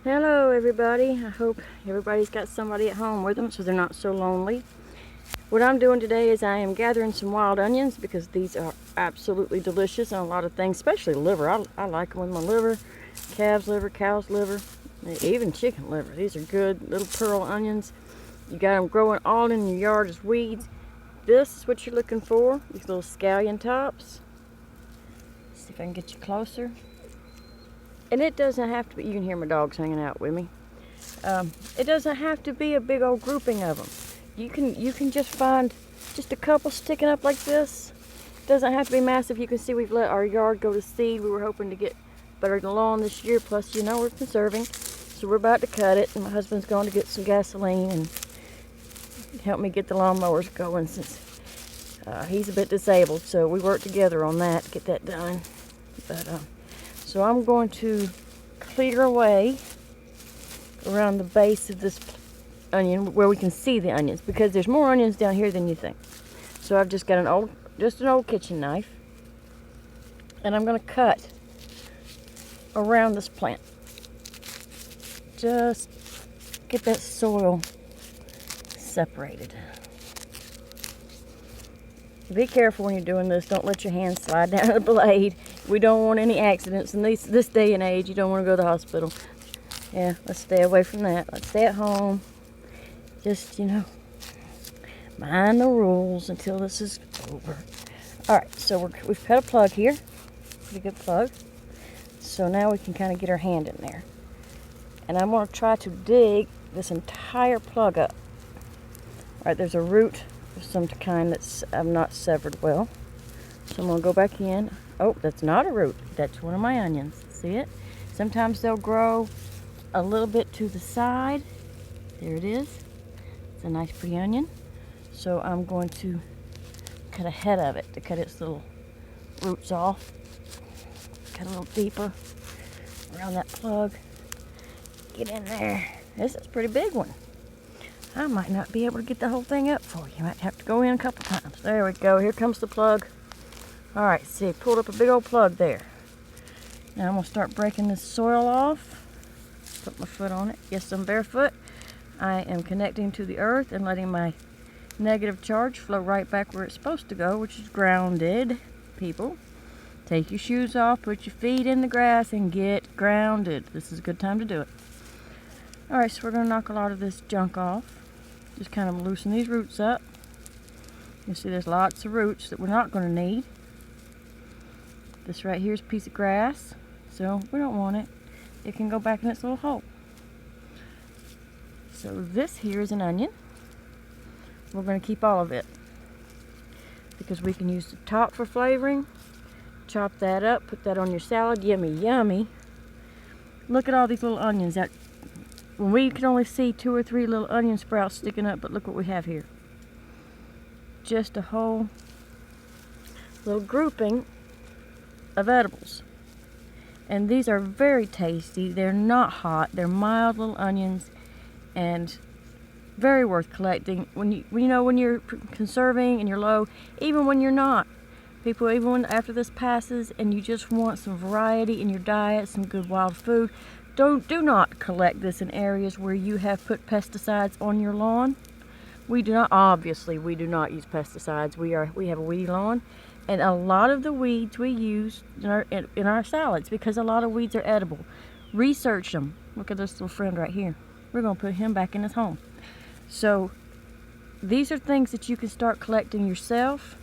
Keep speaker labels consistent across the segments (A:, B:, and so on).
A: Hello everybody. I hope everybody's got somebody at home with them so they're not so lonely. What I'm doing today is I am gathering some wild onions because these are absolutely delicious on a lot of things, especially liver. I like them with my liver, calf's liver, cow's liver, even chicken liver. These are good little pearl onions. You got them growing all in your yard as weeds. This is what you're looking for, these little scallion tops. See if I can get you closer. And it doesn't have to be, you can hear my dogs hanging out with me. It doesn't have to be a big old grouping of them. You can just find just a couple sticking up like this. It doesn't have to be massive. You can see we've let our yard go to seed. We were hoping to get better lawn this year. Plus, you know, we're conserving. So we're about to cut it. And my husband's going to get some gasoline and help me get the lawnmowers going since he's a bit disabled. So we work together on that to get that done. But so I'm going to clear away around the base of this onion where we can see the onions, because there's more onions down here than you think. So I've just got an old kitchen knife, and I'm going to cut around this plant. Just get that soil separated. Be careful when you're doing this. Don't let your hand slide down the blade. We don't want any accidents in this day and age. You don't want to go to the hospital. Yeah, let's stay away from that. Let's stay at home. Just, you know, mind the rules until this is over. Alright, so we've cut a plug here. Pretty good plug. So now we can kind of get our hand in there. And I'm going to try to dig this entire plug up. Alright, there's a root of some kind that's not severed well. So I'm going to go back in. Oh, that's not a root. That's one of my onions. See it? Sometimes they'll grow a little bit to the side. There it is. It's a nice pretty onion. So I'm going to cut a head of it to cut its little roots off. Cut a little deeper around that plug. Get in there. This is a pretty big one. I might not be able to get the whole thing up for you. You might have to go in a couple times. There we go. Here comes the plug. Alright, see, pulled up a big old plug there. Now I'm going to start breaking this soil off. Put my foot on it. Yes, I'm barefoot. I am connecting to the earth and letting my negative charge flow right back where it's supposed to go, which is grounded. People, take your shoes off, put your feet in the grass, and get grounded. This is a good time to do it. Alright, so we're going to knock a lot of this junk off. Just kind of loosen these roots up. You see there's lots of roots that we're not going to need. This right here is a piece of grass, so we don't want it. It can go back in its little hole. So this here is an onion. We're going to keep all of it because we can use the top for flavoring. Chop that up, put that on your salad. Yummy, yummy. Look at all these little onions. When we can only see 2 or 3 little onion sprouts sticking up, but look what we have here. Just a whole little grouping of edibles. And these are very tasty. They're not hot. They're mild little onions and very worth collecting. When you're conserving and you're low, even when you're not. People, even when after this passes and you just want some variety in your diet, some good wild food, do not collect this in areas where you have put pesticides on your lawn. We do not, obviously, we do not use pesticides. We have a weedy lawn, and a lot of the weeds we use in our salads, because a lot of weeds are edible. Research them. Look at this little friend right here. We're going to put him back in his home. So these are things that you can start collecting yourself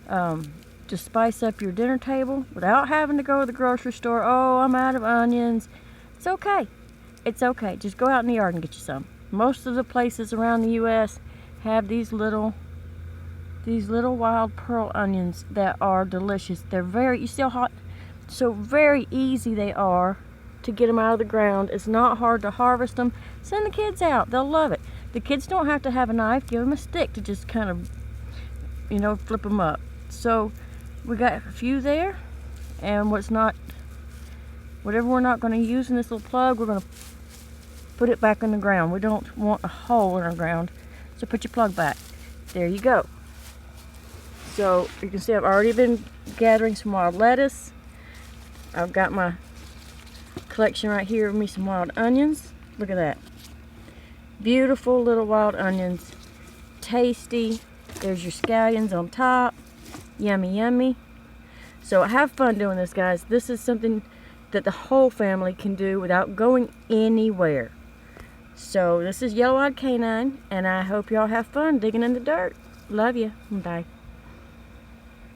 A: to spice up your dinner table without having to go to the grocery store. Oh, I'm out of onions. It's okay. It's okay. Just go out in the yard and get you some. Most of the places around the U.S. have these little wild pearl onions that are delicious. They're you see how hot, so very easy they are to get them out of the ground. It's not hard to harvest them. Send the kids out. They'll love it. The kids don't have to have a knife. Give them a stick to just kind of, flip them up. So we got a few there, and whatever we're not going to use in this little plug, we're going to put it back in the ground. We don't want a hole in our ground, so put your plug back. There you go. So you can see I've already been gathering some wild lettuce. I've got my collection right here of me some wild onions. Look at that. Beautiful little wild onions. Tasty. There's your scallions on top. Yummy, yummy. So have fun doing this, guys. This is something that the whole family can do without going anywhere. So this is Yellow-Eyed Canine, and I hope y'all have fun digging in the dirt. Love you. Bye.